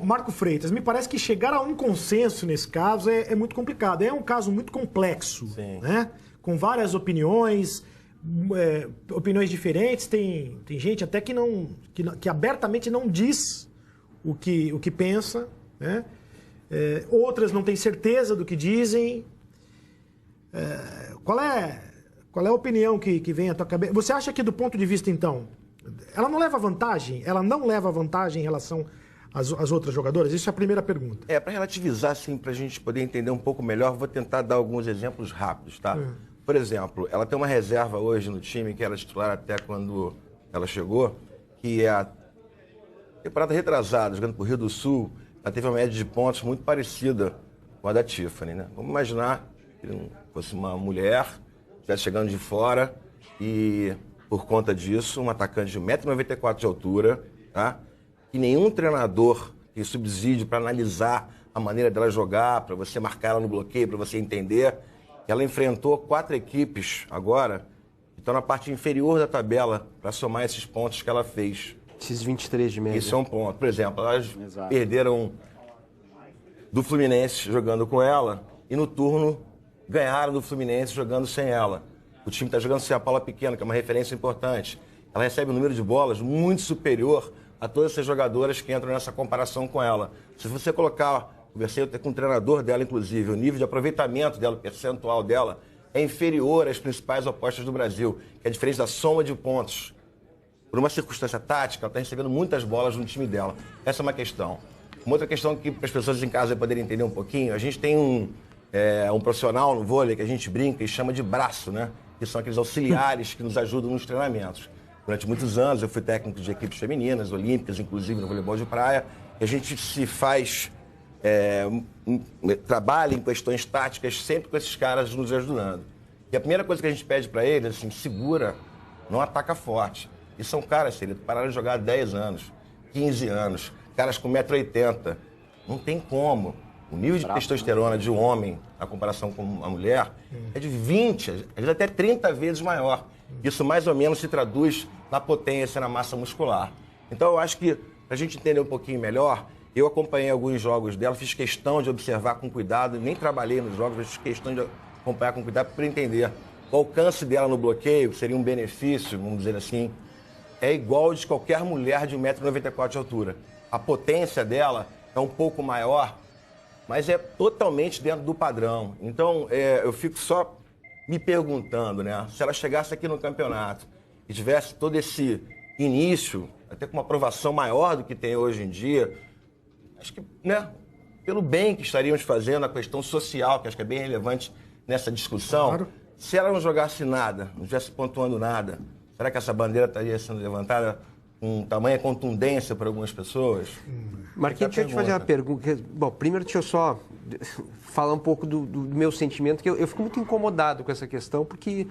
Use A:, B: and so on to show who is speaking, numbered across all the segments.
A: Marco Freitas, me parece que chegar a um consenso nesse caso é muito complicado. É um caso muito complexo, né? Com várias opiniões, opiniões diferentes. Tem gente até que abertamente não diz o que pensa, né? Outras não têm certeza do que dizem. Qual é a opinião que vem à tua cabeça? Você acha que, do ponto de vista, então, ela não leva vantagem? Ela não leva vantagem em relação às outras jogadoras? Isso é a primeira pergunta.
B: Para relativizar, assim, para a gente poder entender um pouco melhor, vou tentar dar alguns exemplos rápidos, tá? Por exemplo, ela tem uma reserva hoje no time, que era titular até quando ela chegou, que é a temporada retrasada, jogando pro Rio do Sul, ela teve uma média de pontos muito parecida com a da Tiffany, né? Vamos imaginar que fosse uma mulher, estivesse chegando de fora e, por conta disso, um atacante de 1,94 m de altura, tá? E nenhum treinador tem subsídio para analisar a maneira dela jogar, para você marcar ela no bloqueio, para você entender. Ela enfrentou 4 equipes agora que estão na parte inferior da tabela para somar esses pontos que ela fez.
C: Esses 23 de média.
B: Isso é um ponto. Por exemplo, elas perderam do Fluminense jogando com ela e no turno ganharam do Fluminense jogando sem ela. O time está jogando sem a Paula Pequeno, que é uma referência importante. Ela recebe um número de bolas muito superior a todas essas jogadoras que entram nessa comparação com ela. Se você colocar, conversei até com o treinador dela, inclusive, o nível de aproveitamento dela, o percentual dela, é inferior às principais opostas do Brasil, que é diferente da soma de pontos. Por uma circunstância tática, ela está recebendo muitas bolas no time dela. Essa é uma questão. Uma outra questão que para as pessoas em casa poderem entender um pouquinho, a gente tem um profissional no vôlei que a gente brinca e chama de braço, né? Que são aqueles auxiliares que nos ajudam nos treinamentos. Durante muitos anos eu fui técnico de equipes femininas, olímpicas, inclusive no voleibol de praia, e a gente se faz, trabalha em questões táticas sempre com esses caras nos ajudando. E a primeira coisa que a gente pede para eles é assim, segura, não ataca forte. E são caras, que pararam de jogar há 10 anos, 15 anos, caras com 1,80 m. Não tem como. O nível de testosterona de um homem, na comparação com uma mulher, é de 20, às vezes até 30 vezes maior. Isso mais ou menos se traduz na potência, na massa muscular. Então eu acho que, para a gente entender um pouquinho melhor, eu acompanhei alguns jogos dela, fiz questão de observar com cuidado, nem trabalhei nos jogos, mas fiz questão de acompanhar com cuidado para entender. O alcance dela no bloqueio seria um benefício, vamos dizer assim, é igual ao de qualquer mulher de 1,94 m de altura. A potência dela é um pouco maior, mas é totalmente dentro do padrão. Então, eu fico só me perguntando, né? Se ela chegasse aqui no campeonato e tivesse todo esse início, até com uma aprovação maior do que tem hoje em dia, acho que, né, pelo bem que estaríamos fazendo, a questão social, que acho que é bem relevante nessa discussão, claro. Se ela não jogasse nada, não estivesse pontuando nada, será que essa bandeira estaria sendo levantada com tamanha contundência para algumas pessoas?
C: Marquinhos, deixa eu te fazer uma pergunta. Bom, primeiro deixa eu só falar um pouco do meu sentimento, que eu fico muito incomodado com essa questão, porque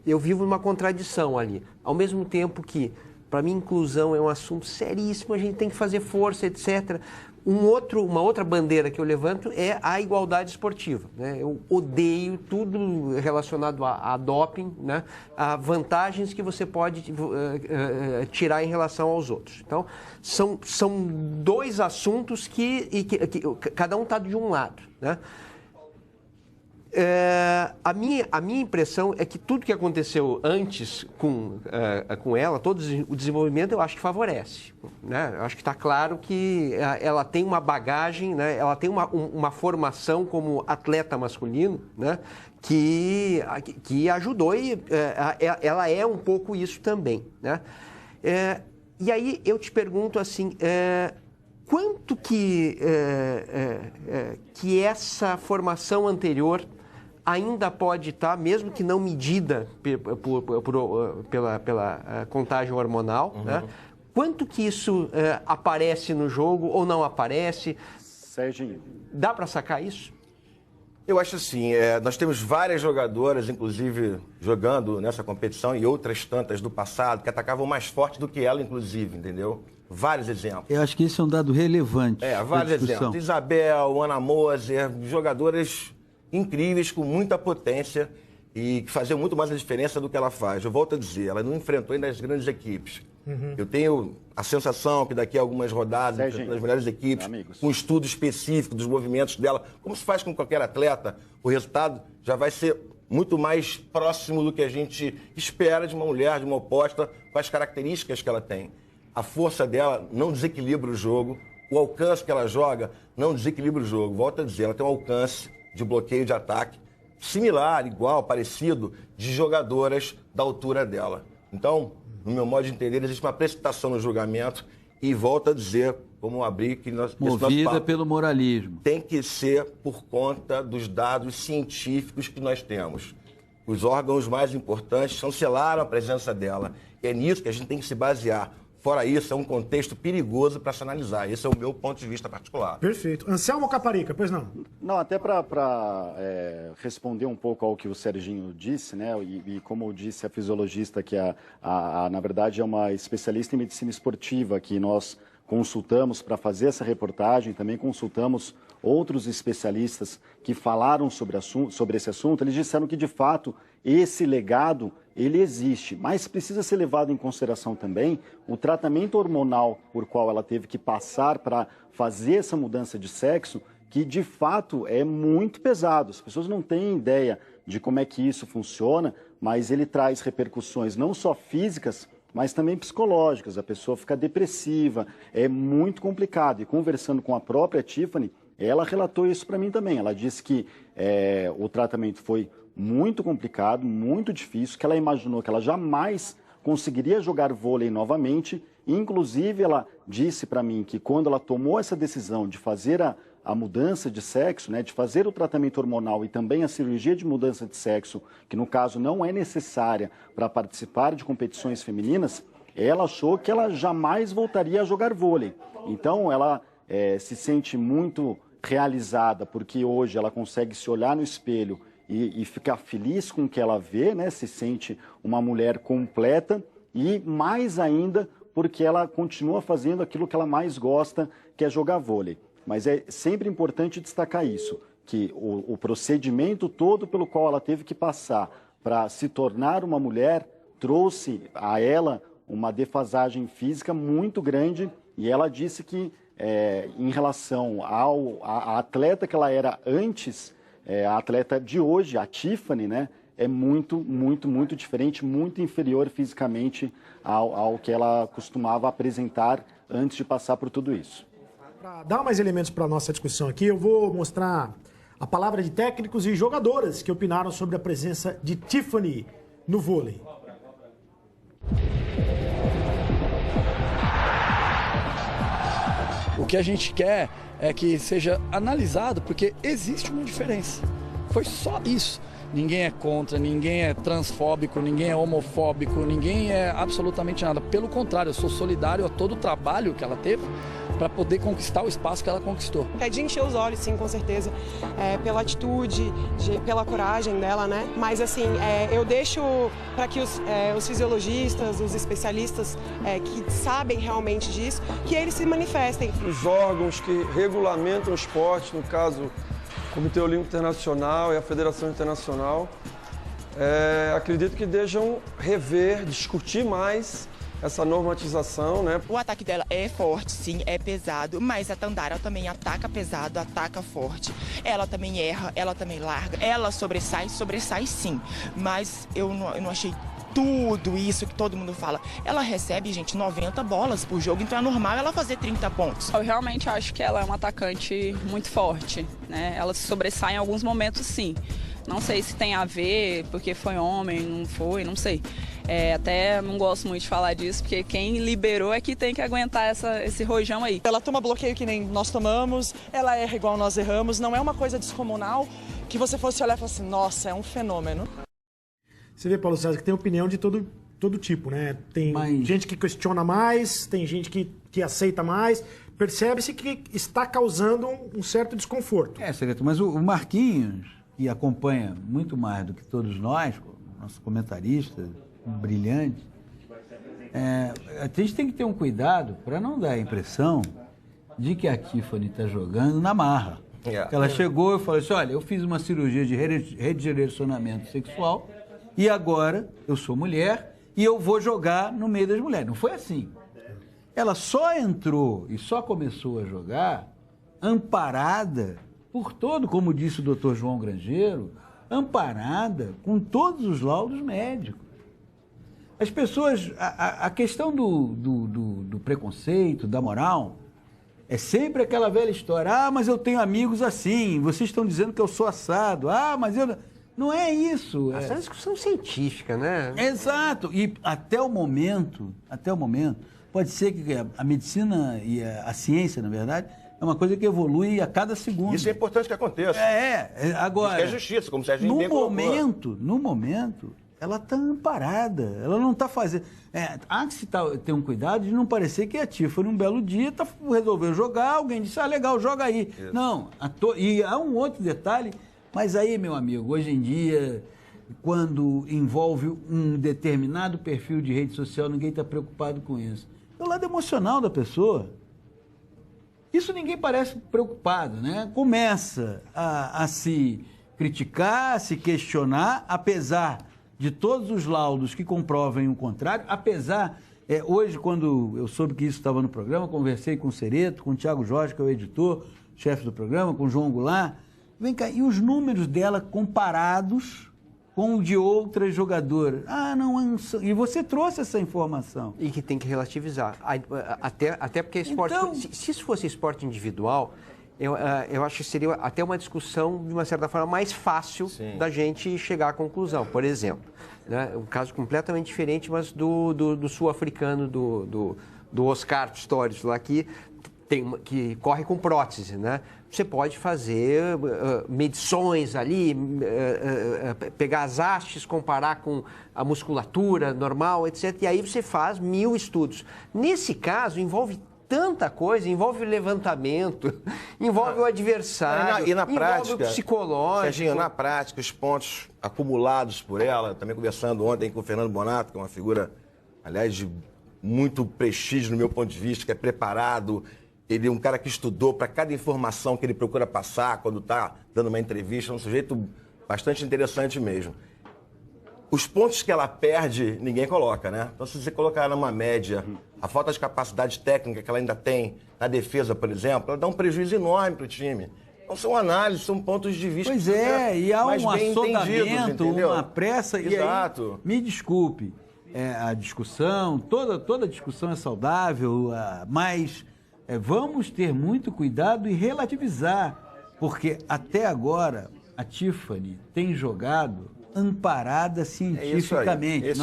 C: eu vivo numa contradição ali. Ao mesmo tempo que, para mim, inclusão é um assunto seríssimo, a gente tem que fazer força, etc. Uma outra bandeira que eu levanto é a igualdade esportiva, né? Eu odeio tudo relacionado a doping, né? A vantagens que você pode tirar em relação aos outros. Então, são dois assuntos que cada um está de um lado, né? A minha impressão é que tudo que aconteceu antes com ela, todo o desenvolvimento, eu acho que favorece, né? Eu acho que está claro que ela tem uma bagagem, né? Ela tem uma formação como atleta masculino, né? que ajudou e ela é um pouco isso também, né? E aí eu te pergunto assim, quanto que essa formação anterior ainda pode estar, mesmo que não medida pela contagem hormonal, né? Quanto que isso aparece no jogo ou não aparece?
D: Serginho.
C: Dá para sacar isso?
B: Eu acho assim, nós temos várias jogadoras, inclusive, jogando nessa competição e outras tantas do passado, que atacavam mais forte do que ela, inclusive, entendeu? Vários exemplos.
E: Eu acho que isso é um dado relevante.
B: Vários exemplos. Isabel, Ana Moser, jogadoras incríveis, com muita potência e que faziam muito mais a diferença do que ela faz. Eu volto a dizer, ela não enfrentou ainda as grandes equipes. Eu tenho a sensação que daqui a algumas rodadas, nas melhores equipes, com um estudo específico dos movimentos dela, como se faz com qualquer atleta, o resultado já vai ser muito mais próximo do que a gente espera de uma mulher, de uma oposta, com as características que ela tem. A força dela não desequilibra o jogo, o alcance que ela joga não desequilibra o jogo. Volto a dizer, ela tem um alcance de bloqueio de ataque similar, igual, parecido, de jogadoras da altura dela. Então, no meu modo de entender, existe uma precipitação no julgamento e volto a dizer, como abrir que
E: movida pelo moralismo.
B: Tem que ser por conta dos dados científicos que nós temos. Os órgãos mais importantes chancelaram a presença dela. E é nisso que a gente tem que se basear. Fora isso, é um contexto perigoso para se analisar. Esse é o meu ponto de vista particular.
A: Perfeito. Anselmo Caparica, pois não?
D: Não, até para responder um pouco ao que o Serginho disse, né? E como disse a fisiologista, que na verdade é uma especialista em medicina esportiva, que nós consultamos para fazer essa reportagem, também consultamos outros especialistas que falaram sobre esse assunto. Eles disseram que, de fato, esse legado, ele existe, mas precisa ser levado em consideração também o tratamento hormonal por qual ela teve que passar para fazer essa mudança de sexo, que, de fato, é muito pesado. As pessoas não têm ideia de como é que isso funciona, mas ele traz repercussões não só físicas, mas também psicológicas. A pessoa fica depressiva, é muito complicado. E conversando com a própria Tiffany, ela relatou isso para mim também. Ela disse que o tratamento foi muito complicado, muito difícil, que ela imaginou que ela jamais conseguiria jogar vôlei novamente. Inclusive, ela disse para mim que quando ela tomou essa decisão de fazer a mudança de sexo, né, de fazer o tratamento hormonal e também a cirurgia de mudança de sexo, que no caso não é necessária para participar de competições femininas, ela achou que ela jamais voltaria a jogar vôlei. Então, ela se sente muito realizada, porque hoje ela consegue se olhar no espelho e ficar feliz com o que ela vê, né? Se sente uma mulher completa e mais ainda porque ela continua fazendo aquilo que ela mais gosta, que é jogar vôlei. Mas é sempre importante destacar isso, que o procedimento todo pelo qual ela teve que passar para se tornar uma mulher trouxe a ela uma defasagem física muito grande e ela disse que em relação à atleta que ela era antes, a atleta de hoje, a Tiffany, né, é muito, muito, muito diferente, muito inferior fisicamente ao que ela costumava apresentar antes de passar por tudo isso.
A: Para dar mais elementos para a nossa discussão aqui, eu vou mostrar a palavra de técnicos e jogadoras que opinaram sobre a presença de Tiffany no vôlei.
F: O que a gente quer é que seja analisado, porque existe uma diferença. Foi só isso. Ninguém é contra, ninguém é transfóbico, ninguém é homofóbico, ninguém é absolutamente nada. Pelo contrário, eu sou solidário a todo o trabalho que ela teve para poder conquistar o espaço que ela conquistou.
G: É de encher os olhos, sim, com certeza, pela atitude, pela coragem dela, né? Mas, assim, eu deixo para que os fisiologistas, os especialistas que sabem realmente disso, que eles se manifestem.
H: Os órgãos que regulamentam o esporte, no caso, o Comitê Olímpico Internacional e a Federação Internacional, acredito que deixam rever, discutir mais essa normatização, né?
I: O ataque dela é forte, sim, é pesado, mas a Tandara também ataca pesado, ataca forte. Ela também erra, ela também larga, ela sobressai sim, mas eu não achei tudo isso que todo mundo fala. Ela recebe, gente, 90 bolas por jogo, então é normal ela fazer 30 pontos.
J: Eu realmente acho que ela é uma atacante muito forte, né? Ela se sobressai em alguns momentos, sim. Não sei se tem a ver, porque foi homem, não foi, não sei. Até não gosto muito de falar disso, porque quem liberou é que tem que aguentar esse rojão aí.
G: Ela toma bloqueio que nem nós tomamos, ela erra igual nós erramos, não é uma coisa descomunal que você fosse olhar e falar assim, nossa, é um fenômeno.
A: Você vê, Paulo César, que tem opinião de todo tipo, né? Tem gente que questiona mais, tem gente que aceita mais. Percebe-se que está causando um certo desconforto.
E: Secretário, mas o Marquinhos, que acompanha muito mais do que todos nós, nosso comentarista brilhante, a gente tem que ter um cuidado para não dar a impressão de que a Tiffany está jogando na marra. Ela chegou e falou assim, olha, eu fiz uma cirurgia de redirecionamento sexual e agora eu sou mulher e eu vou jogar no meio das mulheres. Não foi assim. Ela só entrou e só começou a jogar amparada por todo, como disse o doutor João Grangeiro, amparada com todos os laudos médicos. As pessoas, a questão do preconceito, da moral, é sempre aquela velha história. Ah, mas eu tenho amigos assim, vocês estão dizendo que eu sou assado. Ah, mas eu... Não é isso.
C: Essa é uma discussão científica, né?
E: Exato. E até o momento, pode ser que a medicina e a ciência, na verdade, é uma coisa que evolui a cada segundo.
B: Isso é importante que aconteça.
E: Agora...
B: Isso é justiça, como o Serginho bem colocou.
E: No momento, ela está amparada, ela não está fazendo... há que se ter um cuidado de não parecer que a Tiffany, um belo dia, resolveu jogar, alguém disse, legal, joga aí. Isso. Não, e há um outro detalhe, mas aí, meu amigo, hoje em dia, quando envolve um determinado perfil de rede social, ninguém está preocupado com isso. É o lado emocional da pessoa. Isso ninguém parece preocupado, né? Começa a se criticar, a se questionar, apesar de todos os laudos que comprovem o contrário, apesar... hoje, quando eu soube que isso estava no programa, conversei com o Cereto, com o Thiago Jorge, que é o editor, chefe do programa, com o João Goulart. Vem cá, e os números dela comparados com o de outras jogadoras? E você trouxe essa informação.
C: E que tem que relativizar. Até porque esporte... Então, se isso fosse esporte individual, eu acho que seria até uma discussão, de uma certa forma, mais fácil da gente chegar à conclusão. Por exemplo, né, um caso completamente diferente, mas do sul-africano, do Oscar Pistorius, lá que corre com prótese, né? Você pode fazer medições ali, pegar as hastes, comparar com a musculatura normal, etc. E aí você faz 1000 estudos. Nesse caso, envolve tanta coisa, envolve levantamento, envolve o adversário,
B: e na prática,
C: envolve o psicológico.
B: Serginho, na prática, os pontos acumulados por ela, também conversando ontem com o Fernando Bonato, que é uma figura, aliás, de muito prestígio no meu ponto de vista, que é preparado. Ele é um cara que estudou para cada informação que ele procura passar quando está dando uma entrevista. É um sujeito bastante interessante mesmo. Os pontos que ela perde, ninguém coloca, né? Então, se você colocar ela numa média, a falta de capacidade técnica que ela ainda tem na defesa, por exemplo, ela dá um prejuízo enorme para o time. Então, são análises, são pontos de vista.
E: Pois e há um assodamento, uma pressa.
B: Exato.
E: E aí, me desculpe, a discussão, toda discussão é saudável, mas... vamos ter muito cuidado e relativizar, porque até agora a Tiffany tem jogado amparada cientificamente.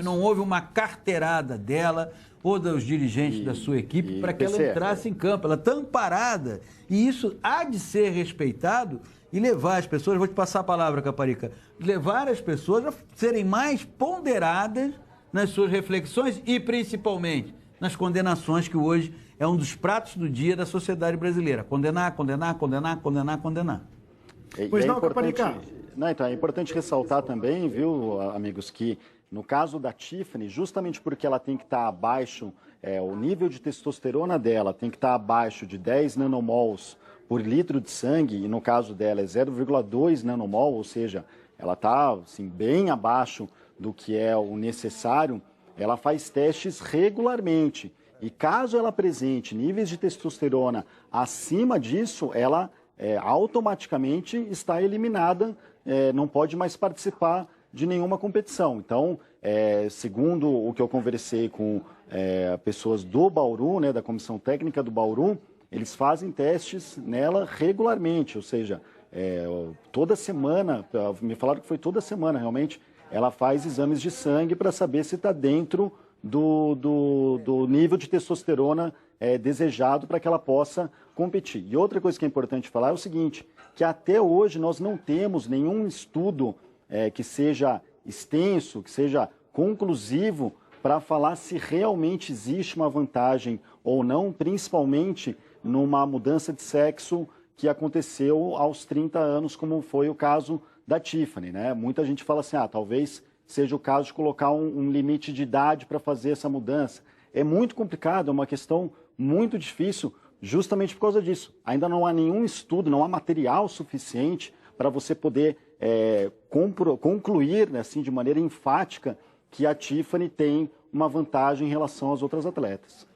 E: Não houve uma carteirada dela ou dos dirigentes da sua equipe para que ela entrasse em campo. Ela está amparada e isso há de ser respeitado e levar as pessoas, vou te passar a palavra, Caparica, levar as pessoas a serem mais ponderadas nas suas reflexões e principalmente nas condenações que hoje é um dos pratos do dia da sociedade brasileira. Condenar.
A: Pois não, Caparica?
D: Então, é importante ressaltar também, viu, amigos, que no caso da Tiffany, justamente porque ela tem que estar abaixo, o nível de testosterona dela tem que estar abaixo de 10 nanomols por litro de sangue, e no caso dela é 0,2 nanomol, ou seja, ela está assim, bem abaixo do que é o necessário. Ela faz testes regularmente e caso ela apresente níveis de testosterona acima disso, ela automaticamente está eliminada, não pode mais participar de nenhuma competição. Então, segundo o que eu conversei com pessoas do Bauru, né, da comissão técnica do Bauru, eles fazem testes nela regularmente, ou seja, toda semana, me falaram que foi toda semana realmente, ela faz exames de sangue para saber se está dentro do nível de testosterona desejado para que ela possa competir. E outra coisa que é importante falar é o seguinte, que até hoje nós não temos nenhum estudo que seja extenso, que seja conclusivo para falar se realmente existe uma vantagem ou não, principalmente numa mudança de sexo que aconteceu aos 30 anos, como foi o caso da Tiffany, né? Muita gente fala assim, talvez seja o caso de colocar um limite de idade para fazer essa mudança. É muito complicado, é uma questão muito difícil, justamente por causa disso. Ainda não há nenhum estudo, não há material suficiente para você poder concluir, né, assim, de maneira enfática que a Tiffany tem uma vantagem em relação às outras atletas.